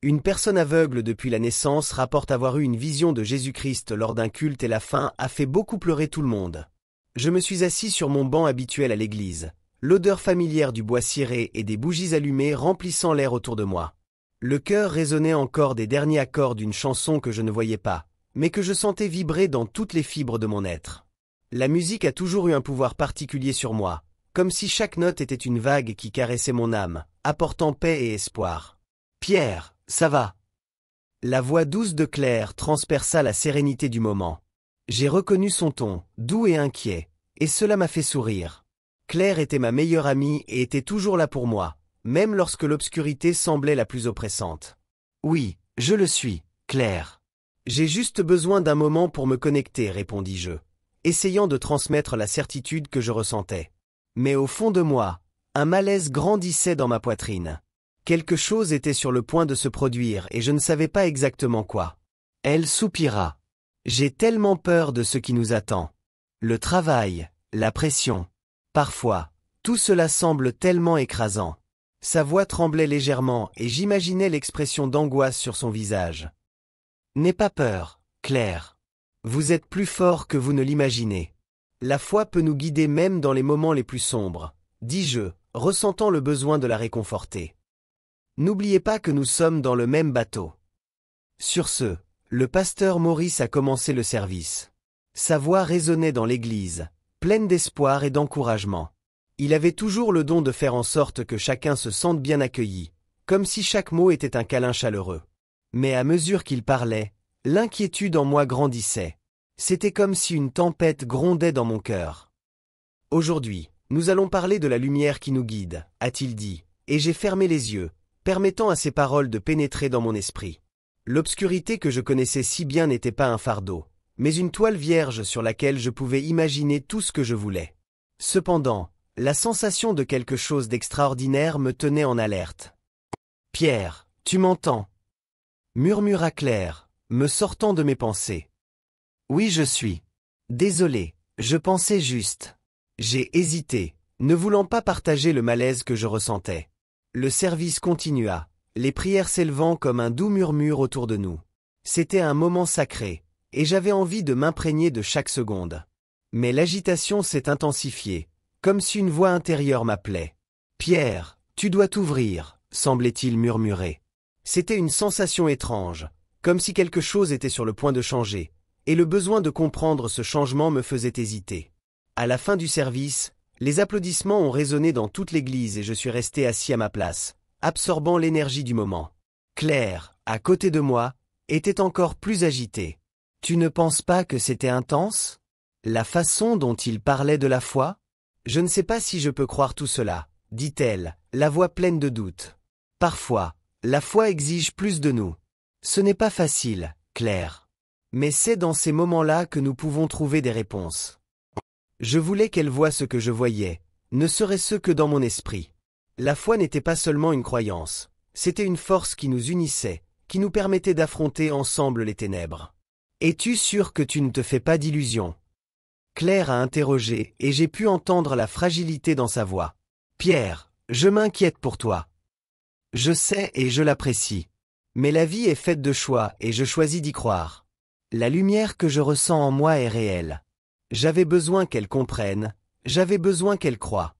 Une personne aveugle depuis la naissance rapporte avoir eu une vision de Jésus-Christ lors d'un culte et la fin a fait beaucoup pleurer tout le monde. Je me suis assis sur mon banc habituel à l'église, l'odeur familière du bois ciré et des bougies allumées remplissant l'air autour de moi. Le cœur résonnait encore des derniers accords d'une chanson que je ne voyais pas, mais que je sentais vibrer dans toutes les fibres de mon être. La musique a toujours eu un pouvoir particulier sur moi, comme si chaque note était une vague qui caressait mon âme, apportant paix et espoir. « Pierre, ça va ?» La voix douce de Claire transperça la sérénité du moment. J'ai reconnu son ton, doux et inquiet, et cela m'a fait sourire. Claire était ma meilleure amie et était toujours là pour moi, même lorsque l'obscurité semblait la plus oppressante. « Oui, je le suis, Claire. J'ai juste besoin d'un moment pour me connecter, répondis-je, essayant de transmettre la certitude que je ressentais. Mais au fond de moi, un malaise grandissait dans ma poitrine. Quelque chose était sur le point de se produire et je ne savais pas exactement quoi. Elle soupira. J'ai tellement peur de ce qui nous attend. Le travail, la pression. Parfois, tout cela semble tellement écrasant. Sa voix tremblait légèrement et j'imaginais l'expression d'angoisse sur son visage. N'aie pas peur, Claire. Vous êtes plus fort que vous ne l'imaginez. La foi peut nous guider même dans les moments les plus sombres, dis-je, ressentant le besoin de la réconforter. N'oubliez pas que nous sommes dans le même bateau. Sur ce, le pasteur Maurice a commencé le service. Sa voix résonnait dans l'église, pleine d'espoir et d'encouragement. Il avait toujours le don de faire en sorte que chacun se sente bien accueilli, comme si chaque mot était un câlin chaleureux. Mais à mesure qu'il parlait, l'inquiétude en moi grandissait. C'était comme si une tempête grondait dans mon cœur. Aujourd'hui, nous allons parler de la lumière qui nous guide, a-t-il dit, et j'ai fermé les yeux, permettant à ces paroles de pénétrer dans mon esprit. L'obscurité que je connaissais si bien n'était pas un fardeau, mais une toile vierge sur laquelle je pouvais imaginer tout ce que je voulais. Cependant, la sensation de quelque chose d'extraordinaire me tenait en alerte. « Pierre, tu m'entends ?» murmura Claire, me sortant de mes pensées. « Oui, je suis. Désolé, je pensais juste. » J'ai hésité, ne voulant pas partager le malaise que je ressentais. Le service continua, les prières s'élevant comme un doux murmure autour de nous. C'était un moment sacré, et j'avais envie de m'imprégner de chaque seconde. Mais l'agitation s'est intensifiée, comme si une voix intérieure m'appelait. « Pierre, tu dois t'ouvrir », semblait-il murmurer. C'était une sensation étrange, comme si quelque chose était sur le point de changer, et le besoin de comprendre ce changement me faisait hésiter. À la fin du service, les applaudissements ont résonné dans toute l'église et je suis resté assis à ma place, absorbant l'énergie du moment. Claire, à côté de moi, était encore plus agitée. « Tu ne penses pas que c'était intense ? La façon dont il parlait de la foi ? Je ne sais pas si je peux croire tout cela, dit-elle, la voix pleine de doute. Parfois, la foi exige plus de nous. Ce n'est pas facile, Claire. Mais c'est dans ces moments-là que nous pouvons trouver des réponses. Je voulais qu'elle voie ce que je voyais, ne serait-ce que dans mon esprit. La foi n'était pas seulement une croyance, c'était une force qui nous unissait, qui nous permettait d'affronter ensemble les ténèbres. Es-tu sûr que tu ne te fais pas d'illusions ? Claire a interrogé et j'ai pu entendre la fragilité dans sa voix. Pierre, je m'inquiète pour toi. Je sais et je l'apprécie. Mais la vie est faite de choix et je choisis d'y croire. La lumière que je ressens en moi est réelle. J'avais besoin qu'elle comprenne, j'avais besoin qu'elle croie.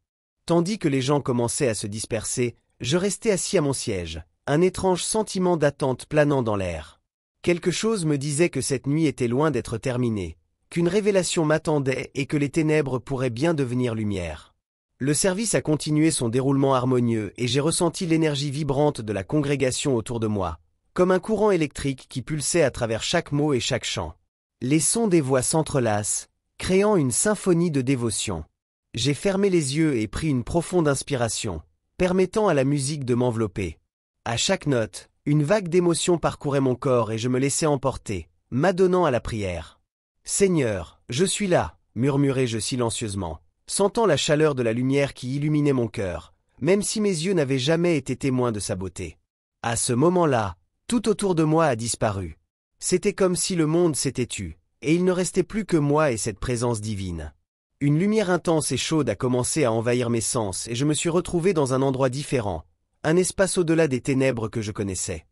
Tandis que les gens commençaient à se disperser, je restais assis à mon siège, un étrange sentiment d'attente planant dans l'air. Quelque chose me disait que cette nuit était loin d'être terminée, qu'une révélation m'attendait et que les ténèbres pourraient bien devenir lumière. Le service a continué son déroulement harmonieux et j'ai ressenti l'énergie vibrante de la congrégation autour de moi, comme un courant électrique qui pulsait à travers chaque mot et chaque chant. Les sons des voix s'entrelacent, créant une symphonie de dévotion. J'ai fermé les yeux et pris une profonde inspiration, permettant à la musique de m'envelopper. À chaque note, une vague d'émotion parcourait mon corps et je me laissais emporter, m'adonnant à la prière. « Seigneur, je suis là », murmurai-je silencieusement, sentant la chaleur de la lumière qui illuminait mon cœur, même si mes yeux n'avaient jamais été témoins de sa beauté. À ce moment-là, tout autour de moi a disparu. C'était comme si le monde s'était tu, et il ne restait plus que moi et cette présence divine. Une lumière intense et chaude a commencé à envahir mes sens et je me suis retrouvé dans un endroit différent, un espace au-delà des ténèbres que je connaissais.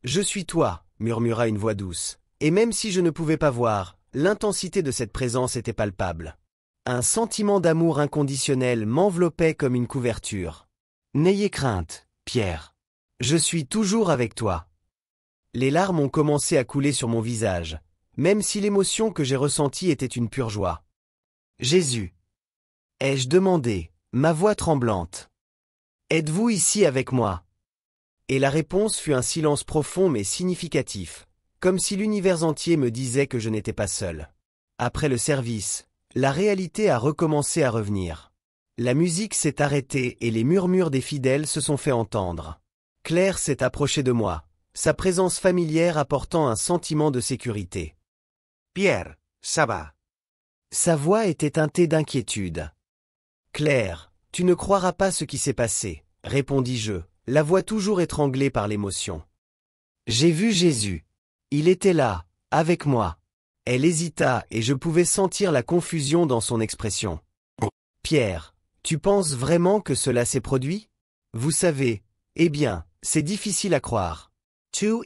Je suis toi, murmura une voix douce. Et même si je ne pouvais pas voir, l'intensité de cette présence était palpable. Un sentiment d'amour inconditionnel m'enveloppait comme une couverture. N'ayez crainte, Pierre. Je suis toujours avec toi. Les larmes ont commencé à couler sur mon visage, même si l'émotion que j'ai ressentie était une pure joie. Jésus. Ai-je demandé, ma voix tremblante. Êtes-vous ici avec moi? Et la réponse fut un silence profond mais significatif, comme si l'univers entier me disait que je n'étais pas seul. Après le service, la réalité a recommencé à revenir. La musique s'est arrêtée et les murmures des fidèles se sont fait entendre. Claire s'est approchée de moi, sa présence familière apportant un sentiment de sécurité. Pierre, ça va. Sa voix était teintée d'inquiétude. Claire, tu ne croiras pas ce qui s'est passé, répondis-je, la voix toujours étranglée par l'émotion. J'ai vu Jésus. Il était là, avec moi. Elle hésita et je pouvais sentir la confusion dans son expression. Pierre, tu penses vraiment que cela s'est produit? Vous savez, eh bien, c'est difficile à croire. 2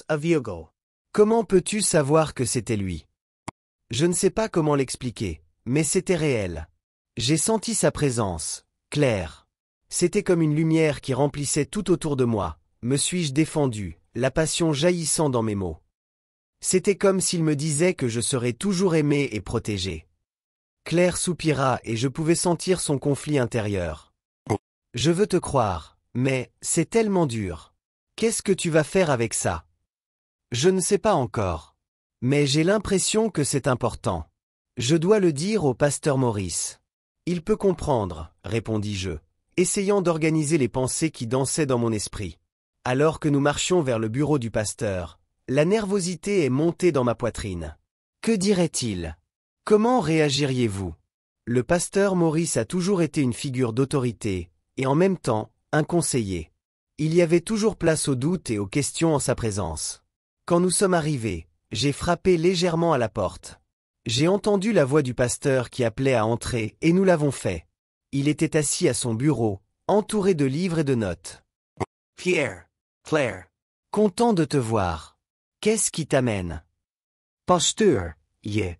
of Virgo. Comment peux-tu savoir que c'était lui? Je ne sais pas comment l'expliquer, mais c'était réel. J'ai senti sa présence, Claire. C'était comme une lumière qui remplissait tout autour de moi, me suis-je défendu, la passion jaillissant dans mes mots. C'était comme s'il me disait que je serais toujours aimé et protégé. Claire soupira et je pouvais sentir son conflit intérieur. Je veux te croire, mais c'est tellement dur. Qu'est-ce que tu vas faire avec ça? Je ne sais pas encore. Mais j'ai l'impression que c'est important. Je dois le dire au pasteur Maurice. Il peut comprendre, répondis-je, essayant d'organiser les pensées qui dansaient dans mon esprit. Alors que nous marchions vers le bureau du pasteur, la nervosité est montée dans ma poitrine. Que dirait-il? Comment réagiriez-vous? Le pasteur Maurice a toujours été une figure d'autorité, et en même temps, un conseiller. Il y avait toujours place aux doutes et aux questions en sa présence. Quand nous sommes arrivés, j'ai frappé légèrement à la porte. J'ai entendu la voix du pasteur qui appelait à entrer et nous l'avons fait. Il était assis à son bureau, entouré de livres et de notes. Pierre, Claire. Content de te voir. Qu'est-ce qui t'amène? Pasteur, yeah.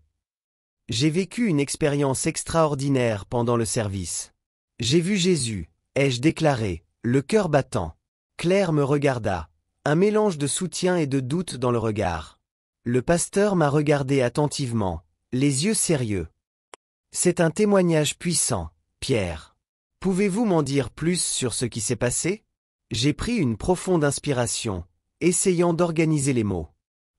J'ai vécu une expérience extraordinaire pendant le service. J'ai vu Jésus, ai-je déclaré, le cœur battant. Claire me regarda, un mélange de soutien et de doute dans le regard. Le pasteur m'a regardé attentivement, les yeux sérieux. C'est un témoignage puissant, Pierre. Pouvez-vous m'en dire plus sur ce qui s'est passé? J'ai pris une profonde inspiration, essayant d'organiser les mots.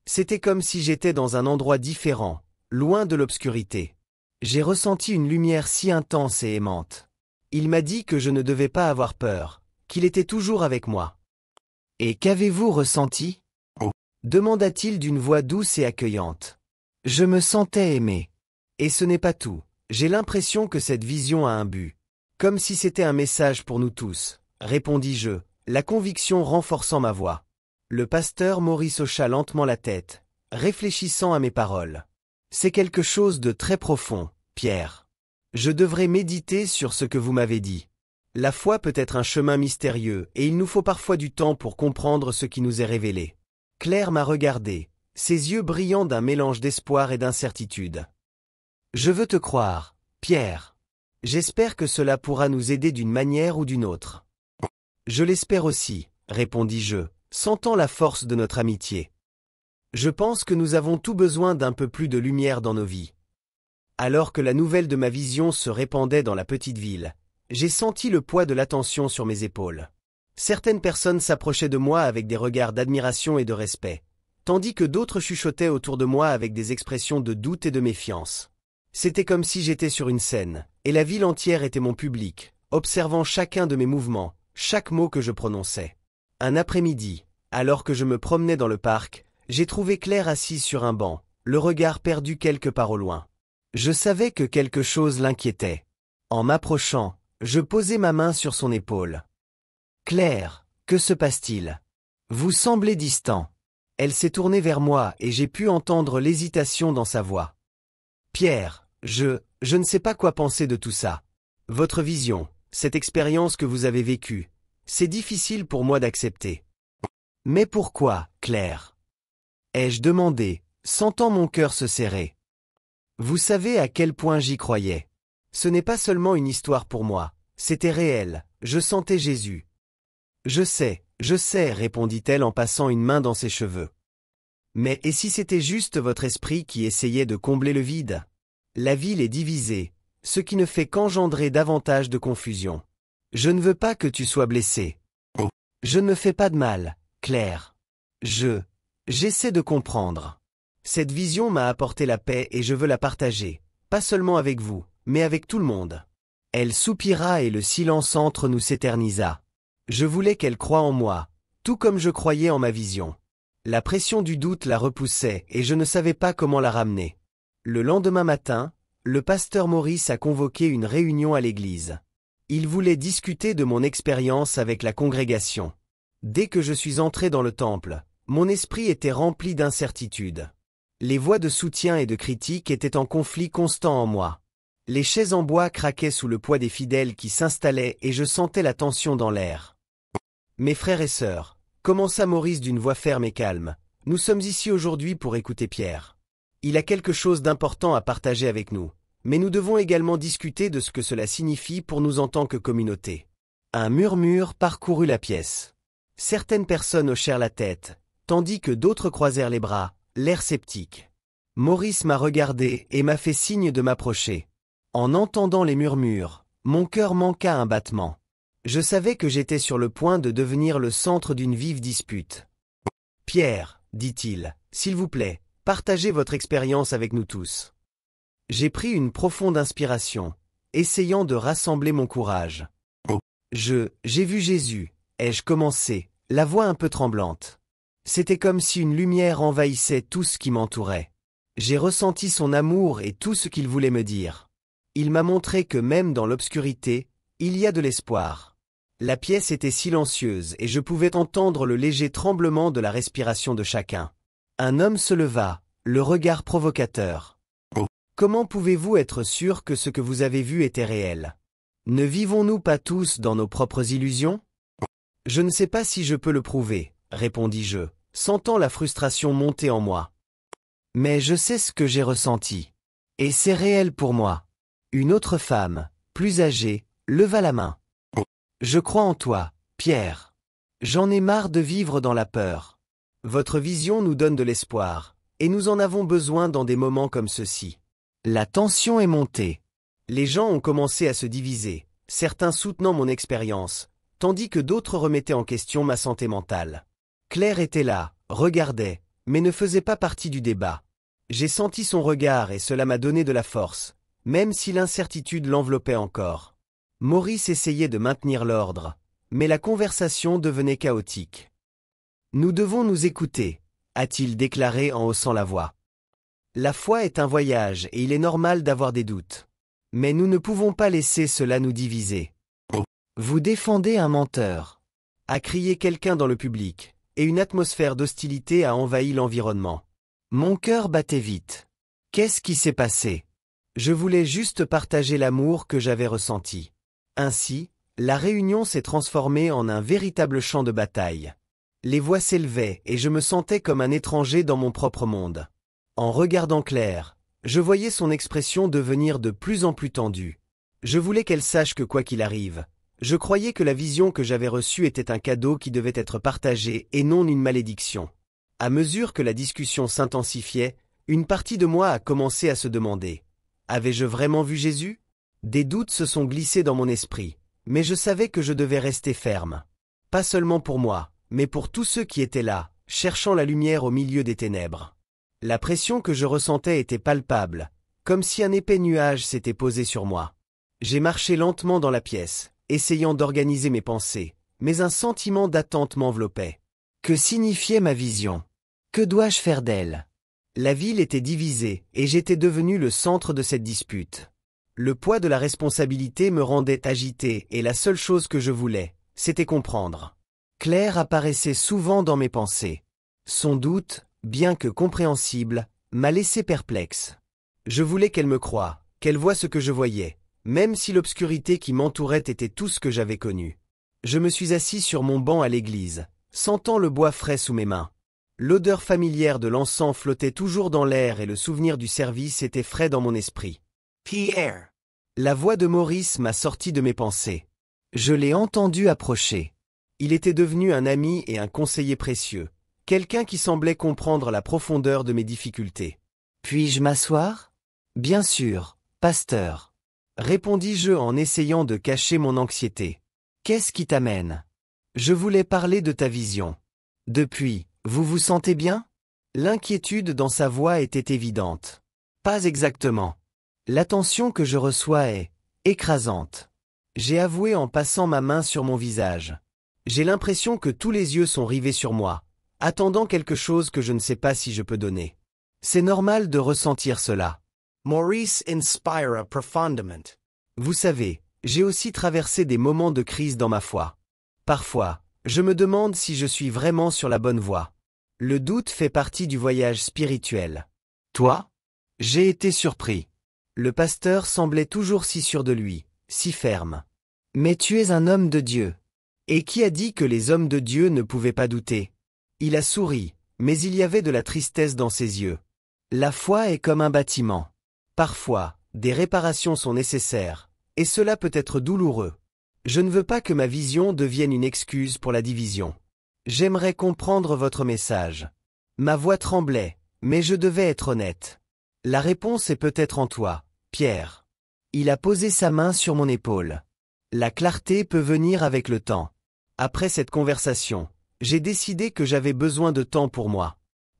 C'était comme si j'étais dans un endroit différent, loin de l'obscurité. J'ai ressenti une lumière si intense et aimante. Il m'a dit que je ne devais pas avoir peur, qu'il était toujours avec moi. Et qu'avez-vous ressenti? Demanda-t-il d'une voix douce et accueillante. Je me sentais aimé. Et ce n'est pas tout. J'ai l'impression que cette vision a un but. Comme si c'était un message pour nous tous, répondis-je, la conviction renforçant ma voix. Le pasteur Maurice hocha lentement la tête, réfléchissant à mes paroles. C'est quelque chose de très profond, Pierre. Je devrais méditer sur ce que vous m'avez dit. La foi peut être un chemin mystérieux et il nous faut parfois du temps pour comprendre ce qui nous est révélé. Claire m'a regardé, ses yeux brillants d'un mélange d'espoir et d'incertitude. Je veux te croire, Pierre. J'espère que cela pourra nous aider d'une manière ou d'une autre. Je l'espère aussi, répondis-je, sentant la force de notre amitié. Je pense que nous avons tout besoin d'un peu plus de lumière dans nos vies. Alors que la nouvelle de ma vision se répandait dans la petite ville, j'ai senti le poids de l'attention sur mes épaules. Certaines personnes s'approchaient de moi avec des regards d'admiration et de respect, tandis que d'autres chuchotaient autour de moi avec des expressions de doute et de méfiance. C'était comme si j'étais sur une scène, et la ville entière était mon public, observant chacun de mes mouvements, chaque mot que je prononçais. Un après-midi, alors que je me promenais dans le parc, j'ai trouvé Claire assise sur un banc, le regard perdu quelque part au loin. Je savais que quelque chose l'inquiétait. En m'approchant, je posai ma main sur son épaule. « Claire, que se passe-t-il? Vous semblez distant. » Elle s'est tournée vers moi et j'ai pu entendre l'hésitation dans sa voix. « Pierre, je ne sais pas quoi penser de tout ça. Votre vision, cette expérience que vous avez vécue, c'est difficile pour moi d'accepter. » Mais pourquoi, Claire? Ai-je demandé, sentant mon cœur se serrer. Vous savez à quel point j'y croyais. Ce n'est pas seulement une histoire pour moi, c'était réel, je sentais Jésus. Je sais, répondit-elle en passant une main dans ses cheveux. Mais et si c'était juste votre esprit qui essayait de combler le vide? La ville est divisée, ce qui ne fait qu'engendrer davantage de confusion. Je ne veux pas que tu sois blessée. Je ne me fais pas de mal, Claire. J'essaie de comprendre. Cette vision m'a apporté la paix et je veux la partager, pas seulement avec vous, mais avec tout le monde. Elle soupira et le silence entre nous s'éternisa. Je voulais qu'elle croie en moi, tout comme je croyais en ma vision. La pression du doute la repoussait et je ne savais pas comment la ramener. Le lendemain matin, le pasteur Maurice a convoqué une réunion à l'église. Il voulait discuter de mon expérience avec la congrégation. Dès que je suis entré dans le temple, mon esprit était rempli d'incertitude. Les voix de soutien et de critique étaient en conflit constant en moi. Les chaises en bois craquaient sous le poids des fidèles qui s'installaient et je sentais la tension dans l'air. Mes frères et sœurs, commença Maurice d'une voix ferme et calme, nous sommes ici aujourd'hui pour écouter Pierre. Il a quelque chose d'important à partager avec nous, mais nous devons également discuter de ce que cela signifie pour nous en tant que communauté. Un murmure parcourut la pièce. Certaines personnes hochèrent la tête, tandis que d'autres croisèrent les bras, l'air sceptique. Maurice m'a regardé et m'a fait signe de m'approcher. En entendant les murmures, mon cœur manqua un battement. Je savais que j'étais sur le point de devenir le centre d'une vive dispute. « Pierre, dit-il, s'il vous plaît, partagez votre expérience avec nous tous. » J'ai pris une profonde inspiration, essayant de rassembler mon courage. « J'ai vu Jésus, ai-je commencé, la voix un peu tremblante. C'était comme si une lumière envahissait tout ce qui m'entourait. J'ai ressenti son amour et tout ce qu'il voulait me dire. Il m'a montré que même dans l'obscurité, il y a de l'espoir. » La pièce était silencieuse et je pouvais entendre le léger tremblement de la respiration de chacun. Un homme se leva, le regard provocateur. « Comment pouvez-vous être sûr que ce que vous avez vu était réel? Ne vivons-nous pas tous dans nos propres illusions? » « Je ne sais pas si je peux le prouver, répondis-je, sentant la frustration monter en moi. Mais je sais ce que j'ai ressenti. Et c'est réel pour moi. Une autre femme, plus âgée, leva la main. Je crois en toi, Pierre. J'en ai marre de vivre dans la peur. Votre vision nous donne de l'espoir, et nous en avons besoin dans des moments comme ceux-ci. La tension est montée. Les gens ont commencé à se diviser, certains soutenant mon expérience, tandis que d'autres remettaient en question ma santé mentale. Claire était là, regardait, mais ne faisait pas partie du débat. J'ai senti son regard et cela m'a donné de la force, même si l'incertitude l'enveloppait encore. Maurice essayait de maintenir l'ordre, mais la conversation devenait chaotique. « Nous devons nous écouter », a-t-il déclaré en haussant la voix. « La foi est un voyage et il est normal d'avoir des doutes. Mais nous ne pouvons pas laisser cela nous diviser. »« Vous défendez un menteur », a crié quelqu'un dans le public, et une atmosphère d'hostilité a envahi l'environnement. Mon cœur battait vite. Qu'est-ce qui s'est passé? Je voulais juste partager l'amour que j'avais ressenti. Ainsi, la réunion s'est transformée en un véritable champ de bataille. Les voix s'élevaient et je me sentais comme un étranger dans mon propre monde. En regardant Claire, je voyais son expression devenir de plus en plus tendue. Je voulais qu'elle sache que quoi qu'il arrive, je croyais que la vision que j'avais reçue était un cadeau qui devait être partagé et non une malédiction. À mesure que la discussion s'intensifiait, une partie de moi a commencé à se demander: avais-je vraiment vu Jésus? Des doutes se sont glissés dans mon esprit, mais je savais que je devais rester ferme. Pas seulement pour moi, mais pour tous ceux qui étaient là, cherchant la lumière au milieu des ténèbres. La pression que je ressentais était palpable, comme si un épais nuage s'était posé sur moi. J'ai marché lentement dans la pièce, essayant d'organiser mes pensées, mais un sentiment d'attente m'enveloppait. Que signifiait ma vision? Que dois-je faire d'elle? La ville était divisée, et j'étais devenu le centre de cette dispute. Le poids de la responsabilité me rendait agité et la seule chose que je voulais, c'était comprendre. Claire apparaissait souvent dans mes pensées. Son doute, bien que compréhensible, m'a laissé perplexe. Je voulais qu'elle me croie, qu'elle voie ce que je voyais, même si l'obscurité qui m'entourait était tout ce que j'avais connu. Je me suis assis sur mon banc à l'église, sentant le bois frais sous mes mains. L'odeur familière de l'encens flottait toujours dans l'air et le souvenir du service était frais dans mon esprit. Pierre. La voix de Maurice m'a sorti de mes pensées. Je l'ai entendu approcher. Il était devenu un ami et un conseiller précieux, quelqu'un qui semblait comprendre la profondeur de mes difficultés. Puis-je m'asseoir? Bien sûr, pasteur. Répondis-je en essayant de cacher mon anxiété. Qu'est-ce qui t'amène? Je voulais parler de ta vision. Depuis, vous vous sentez bien? L'inquiétude dans sa voix était évidente. Pas exactement. L'attention que je reçois est écrasante. J'ai avoué en passant ma main sur mon visage. J'ai l'impression que tous les yeux sont rivés sur moi, attendant quelque chose que je ne sais pas si je peux donner. C'est normal de ressentir cela. Maurice inspira profondément. Vous savez, j'ai aussi traversé des moments de crise dans ma foi. Parfois, je me demande si je suis vraiment sur la bonne voie. Le doute fait partie du voyage spirituel. Toi? J'ai été surpris. Le pasteur semblait toujours si sûr de lui, si ferme. Mais tu es un homme de Dieu. Et qui a dit que les hommes de Dieu ne pouvaient pas douter? Il a souri, mais il y avait de la tristesse dans ses yeux. La foi est comme un bâtiment. Parfois, des réparations sont nécessaires, et cela peut être douloureux. Je ne veux pas que ma vision devienne une excuse pour la division. J'aimerais comprendre votre message. Ma voix tremblait, mais je devais être honnête. La réponse est peut-être en toi, Pierre. Il a posé sa main sur mon épaule. La clarté peut venir avec le temps. Après cette conversation, j'ai décidé que j'avais besoin de temps pour moi.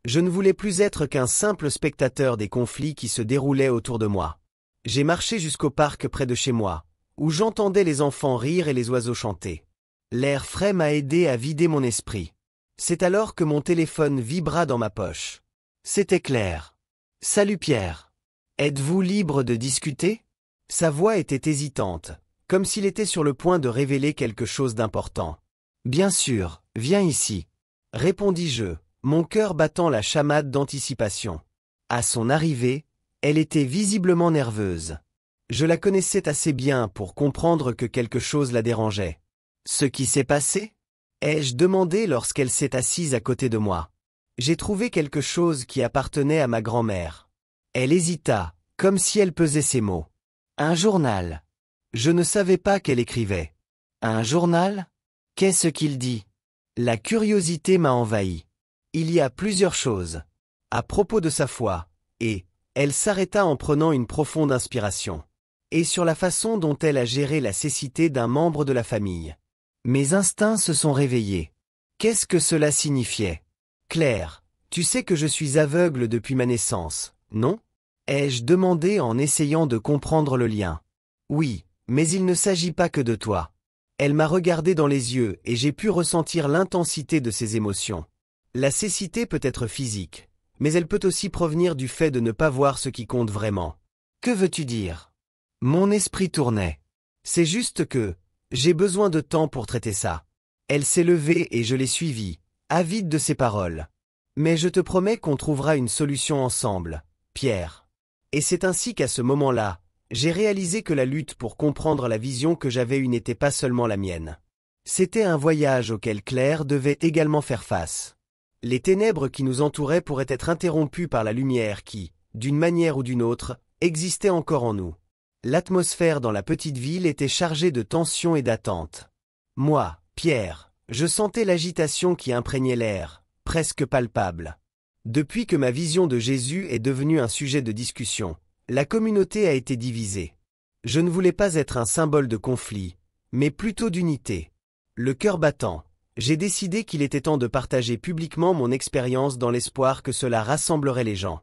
Je ne voulais plus être qu'un simple spectateur des conflits qui se déroulaient autour de moi. J'ai marché jusqu'au parc près de chez moi, où j'entendais les enfants rire et les oiseaux chanter. L'air frais m'a aidé à vider mon esprit. C'est alors que mon téléphone vibra dans ma poche. C'était Claire. « Salut Pierre. Êtes-vous libre de discuter ?» Sa voix était hésitante, comme s'il était sur le point de révéler quelque chose d'important. « Bien sûr, viens ici. » répondis-je, mon cœur battant la chamade d'anticipation. À son arrivée, elle était visiblement nerveuse. Je la connaissais assez bien pour comprendre que quelque chose la dérangeait. « Ce qui s'est passé ?» ai-je demandé lorsqu'elle s'est assise à côté de moi. J'ai trouvé quelque chose qui appartenait à ma grand-mère. Elle hésita, comme si elle pesait ses mots. Un journal. Je ne savais pas qu'elle écrivait. Un journal? Qu'est-ce qu'il dit? La curiosité m'a envahi. Il y a plusieurs choses. À propos de sa foi, et, elle s'arrêta en prenant une profonde inspiration. Et sur la façon dont elle a géré la cécité d'un membre de la famille. Mes instincts se sont réveillés. Qu'est-ce que cela signifiait? Claire, tu sais que je suis aveugle depuis ma naissance, non? Ai-je demandé en essayant de comprendre le lien. Oui, mais il ne s'agit pas que de toi. Elle m'a regardé dans les yeux et j'ai pu ressentir l'intensité de ses émotions. La cécité peut être physique, mais elle peut aussi provenir du fait de ne pas voir ce qui compte vraiment. Que veux-tu dire? Mon esprit tournait. C'est juste que, j'ai besoin de temps pour traiter ça. Elle s'est levée et je l'ai suivie, avide de ses paroles. Mais je te promets qu'on trouvera une solution ensemble, Pierre. Et c'est ainsi qu'à ce moment-là, j'ai réalisé que la lutte pour comprendre la vision que j'avais eue n'était pas seulement la mienne. C'était un voyage auquel Claire devait également faire face. Les ténèbres qui nous entouraient pourraient être interrompues par la lumière qui, d'une manière ou d'une autre, existait encore en nous. L'atmosphère dans la petite ville était chargée de tension et d'attente. Moi, Pierre, je sentais l'agitation qui imprégnait l'air, presque palpable. Depuis que ma vision de Jésus est devenue un sujet de discussion, la communauté a été divisée. Je ne voulais pas être un symbole de conflit, mais plutôt d'unité. Le cœur battant, j'ai décidé qu'il était temps de partager publiquement mon expérience dans l'espoir que cela rassemblerait les gens.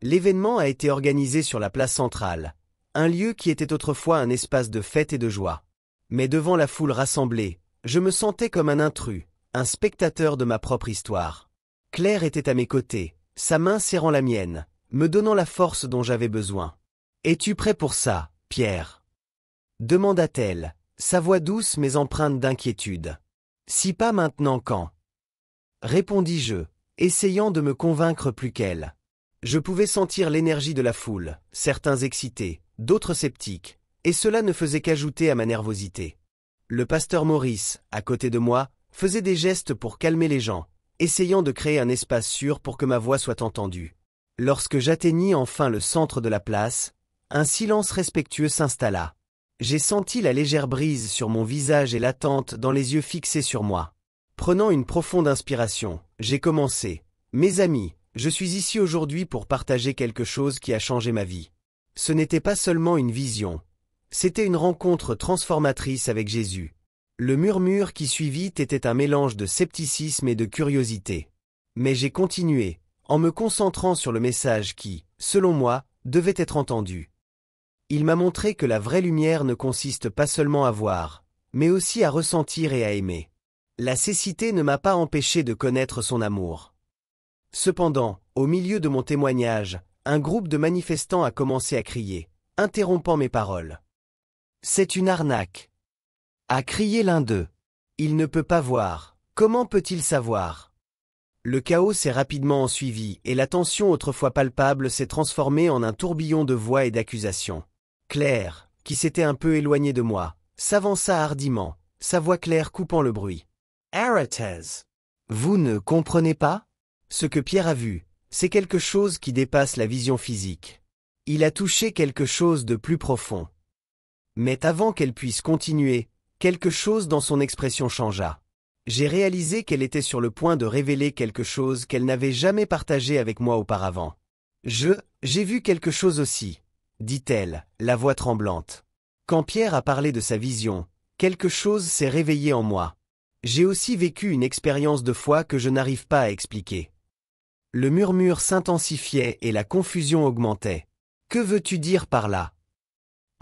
L'événement a été organisé sur la place centrale, un lieu qui était autrefois un espace de fête et de joie. Mais devant la foule rassemblée, je me sentais comme un intrus, un spectateur de ma propre histoire. Claire était à mes côtés, sa main serrant la mienne, me donnant la force dont j'avais besoin. « Es-tu prêt pour ça, Pierre ?» demanda-t-elle, sa voix douce mais empreinte d'inquiétude. « Si pas maintenant, quand ?» répondis-je, essayant de me convaincre plus qu'elle. Je pouvais sentir l'énergie de la foule, certains excités, d'autres sceptiques, et cela ne faisait qu'ajouter à ma nervosité. Le pasteur Maurice, à côté de moi, faisait des gestes pour calmer les gens, essayant de créer un espace sûr pour que ma voix soit entendue. Lorsque j'atteignis enfin le centre de la place, un silence respectueux s'installa. J'ai senti la légère brise sur mon visage et l'attente dans les yeux fixés sur moi. Prenant une profonde inspiration, j'ai commencé. Mes amis, je suis ici aujourd'hui pour partager quelque chose qui a changé ma vie. Ce n'était pas seulement une vision. C'était une rencontre transformatrice avec Jésus. Le murmure qui suivit était un mélange de scepticisme et de curiosité. Mais j'ai continué, en me concentrant sur le message qui, selon moi, devait être entendu. Il m'a montré que la vraie lumière ne consiste pas seulement à voir, mais aussi à ressentir et à aimer. La cécité ne m'a pas empêché de connaître son amour. Cependant, au milieu de mon témoignage, un groupe de manifestants a commencé à crier, interrompant mes paroles. « C'est une arnaque !» a crié l'un d'eux. « Il ne peut pas voir. Comment peut-il savoir ?» Le chaos s'est rapidement ensuivi et la tension autrefois palpable s'est transformée en un tourbillon de voix et d'accusations. Claire, qui s'était un peu éloignée de moi, s'avança hardiment, sa voix claire coupant le bruit. « Arrêtez ! Vous ne comprenez pas ? Ce que Pierre a vu, c'est quelque chose qui dépasse la vision physique. Il a touché quelque chose de plus profond. » Mais avant qu'elle puisse continuer, quelque chose dans son expression changea. J'ai réalisé qu'elle était sur le point de révéler quelque chose qu'elle n'avait jamais partagé avec moi auparavant. « J'ai vu quelque chose aussi, » dit-elle, la voix tremblante. Quand Pierre a parlé de sa vision, quelque chose s'est réveillé en moi. J'ai aussi vécu une expérience de foi que je n'arrive pas à expliquer. Le murmure s'intensifiait et la confusion augmentait. « Que veux-tu dire par là ?»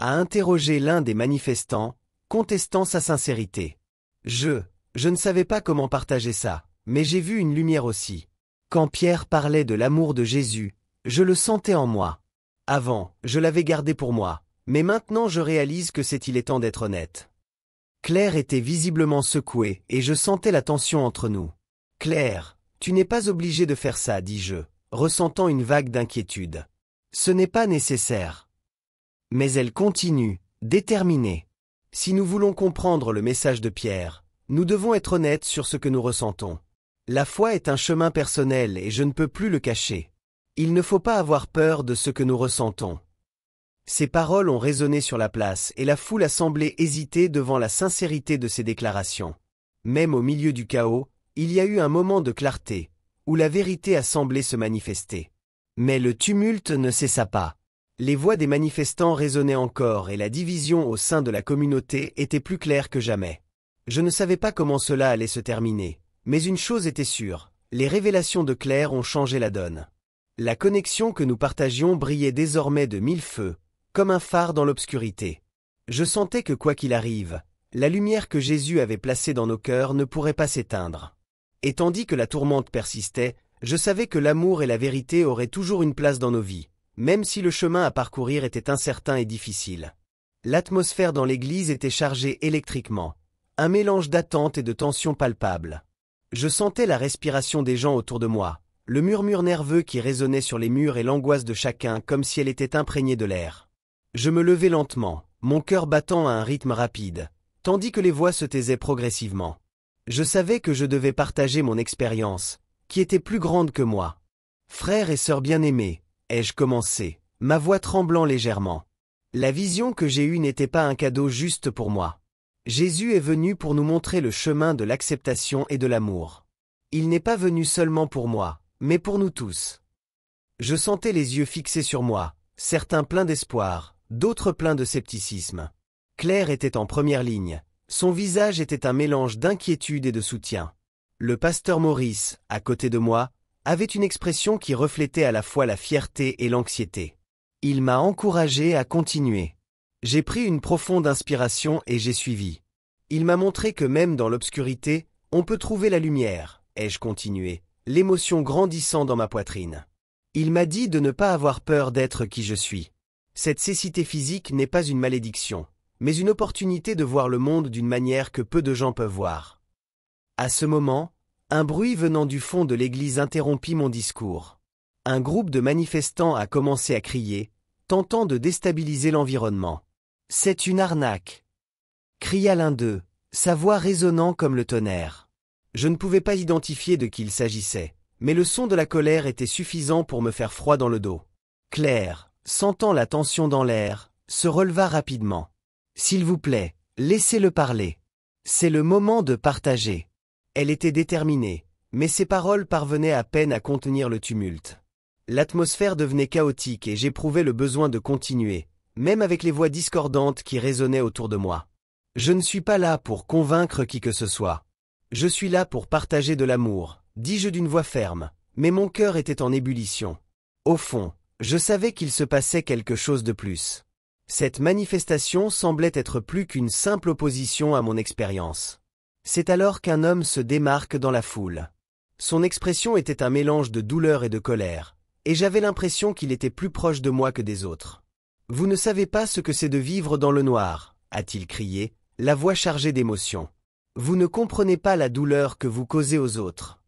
a interrogé l'un des manifestants, contestant sa sincérité. Je ne savais pas comment partager ça, mais j'ai vu une lumière aussi. Quand Pierre parlait de l'amour de Jésus, je le sentais en moi. Avant, je l'avais gardé pour moi, mais maintenant je réalise que il est temps d'être honnête. Claire était visiblement secouée et je sentais la tension entre nous. « Claire, tu n'es pas obligée de faire ça, dis-je, ressentant une vague d'inquiétude. Ce n'est pas nécessaire. » Mais elle continue, déterminée. Si nous voulons comprendre le message de Pierre, nous devons être honnêtes sur ce que nous ressentons. La foi est un chemin personnel et je ne peux plus le cacher. Il ne faut pas avoir peur de ce que nous ressentons. Ces paroles ont résonné sur la place et la foule a semblé hésiter devant la sincérité de ces déclarations. Même au milieu du chaos, il y a eu un moment de clarté, où la vérité a semblé se manifester. Mais le tumulte ne cessa pas. Les voix des manifestants résonnaient encore et la division au sein de la communauté était plus claire que jamais. Je ne savais pas comment cela allait se terminer, mais une chose était sûre, les révélations de Claire ont changé la donne. La connexion que nous partagions brillait désormais de mille feux, comme un phare dans l'obscurité. Je sentais que quoi qu'il arrive, la lumière que Jésus avait placée dans nos cœurs ne pourrait pas s'éteindre. Et tandis que la tourmente persistait, je savais que l'amour et la vérité auraient toujours une place dans nos vies, même si le chemin à parcourir était incertain et difficile. L'atmosphère dans l'église était chargée électriquement, un mélange d'attente et de tension palpable. Je sentais la respiration des gens autour de moi, le murmure nerveux qui résonnait sur les murs et l'angoisse de chacun comme si elle était imprégnée de l'air. Je me levai lentement, mon cœur battant à un rythme rapide, tandis que les voix se taisaient progressivement. Je savais que je devais partager mon expérience, qui était plus grande que moi. « Frères et sœurs bien-aimés », ai-je commencé, ma voix tremblant légèrement. La vision que j'ai eue n'était pas un cadeau juste pour moi. Jésus est venu pour nous montrer le chemin de l'acceptation et de l'amour. Il n'est pas venu seulement pour moi, mais pour nous tous. Je sentais les yeux fixés sur moi, certains pleins d'espoir, d'autres pleins de scepticisme. Claire était en première ligne. Son visage était un mélange d'inquiétude et de soutien. Le pasteur Maurice, à côté de moi, avait une expression qui reflétait à la fois la fierté et l'anxiété. Il m'a encouragé à continuer. J'ai pris une profonde inspiration et j'ai suivi. Il m'a montré que même dans l'obscurité, on peut trouver la lumière, ai-je continué, l'émotion grandissant dans ma poitrine. Il m'a dit de ne pas avoir peur d'être qui je suis. Cette cécité physique n'est pas une malédiction, mais une opportunité de voir le monde d'une manière que peu de gens peuvent voir. À ce moment, un bruit venant du fond de l'église interrompit mon discours. Un groupe de manifestants a commencé à crier, tentant de déstabiliser l'environnement. « C'est une arnaque !» cria l'un d'eux, sa voix résonnant comme le tonnerre. Je ne pouvais pas identifier de qui il s'agissait, mais le son de la colère était suffisant pour me faire froid dans le dos. Claire, sentant la tension dans l'air, se releva rapidement. « S'il vous plaît, laissez-le parler. C'est le moment de partager. » Elle était déterminée, mais ses paroles parvenaient à peine à contenir le tumulte. L'atmosphère devenait chaotique et j'éprouvais le besoin de continuer, même avec les voix discordantes qui résonnaient autour de moi. Je ne suis pas là pour convaincre qui que ce soit. Je suis là pour partager de l'amour, dis-je d'une voix ferme, mais mon cœur était en ébullition. Au fond, je savais qu'il se passait quelque chose de plus. Cette manifestation semblait être plus qu'une simple opposition à mon expérience. C'est alors qu'un homme se démarque dans la foule. Son expression était un mélange de douleur et de colère, et j'avais l'impression qu'il était plus proche de moi que des autres. « Vous ne savez pas ce que c'est de vivre dans le noir », a-t-il crié, la voix chargée d'émotion. « Vous ne comprenez pas la douleur que vous causez aux autres. »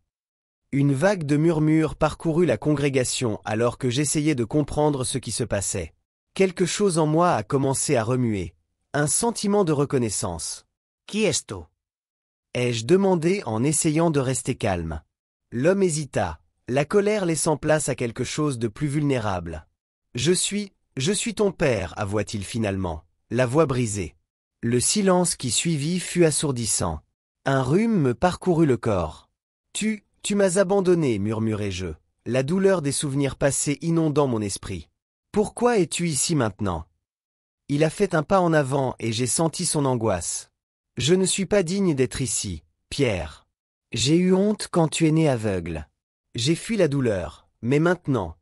Une vague de murmures parcourut la congrégation alors que j'essayais de comprendre ce qui se passait. Quelque chose en moi a commencé à remuer, un sentiment de reconnaissance. « Qui est-ce » ai-je demandé en essayant de rester calme. L'homme hésita, la colère laissant place à quelque chose de plus vulnérable. « Je suis ton père », avoua-t-il finalement, la voix brisée. Le silence qui suivit fut assourdissant. Un rhume me parcourut le corps. « Tu m'as abandonné », murmurai-je, la douleur des souvenirs passés inondant mon esprit. « Pourquoi es-tu ici maintenant ?» Il a fait un pas en avant et j'ai senti son angoisse. « Je ne suis pas digne d'être ici, Pierre. J'ai eu honte quand tu es né aveugle. J'ai fui la douleur, mais maintenant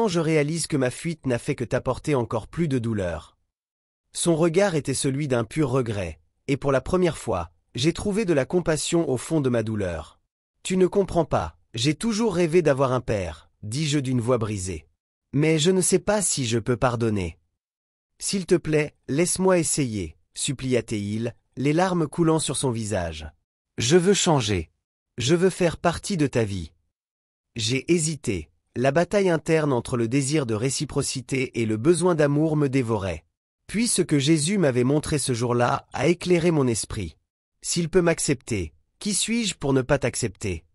je réalise que ma fuite n'a fait que t'apporter encore plus de douleur. » Son regard était celui d'un pur regret, et pour la première fois, j'ai trouvé de la compassion au fond de ma douleur. « Tu ne comprends pas, j'ai toujours rêvé d'avoir un père, » dis-je d'une voix brisée. « Mais je ne sais pas si je peux pardonner. »« S'il te plaît, laisse-moi essayer, » supplia-t-il, les larmes coulant sur son visage. « Je veux changer. Je veux faire partie de ta vie. » J'ai hésité. La bataille interne entre le désir de réciprocité et le besoin d'amour me dévorait. Puis ce que Jésus m'avait montré ce jour-là a éclairé mon esprit. S'il peut m'accepter, qui suis-je pour ne pas t'accepter?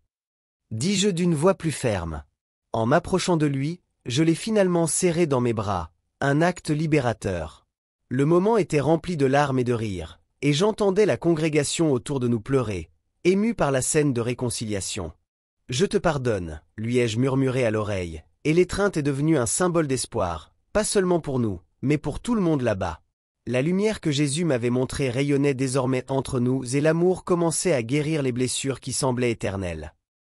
Dis-je d'une voix plus ferme. En m'approchant de lui, je l'ai finalement serré dans mes bras, un acte libérateur. Le moment était rempli de larmes et de rires, et j'entendais la congrégation autour de nous pleurer, ému par la scène de réconciliation. « Je te pardonne », lui ai-je murmuré à l'oreille, et l'étreinte est devenue un symbole d'espoir, pas seulement pour nous, mais pour tout le monde là-bas. La lumière que Jésus m'avait montrée rayonnait désormais entre nous et l'amour commençait à guérir les blessures qui semblaient éternelles.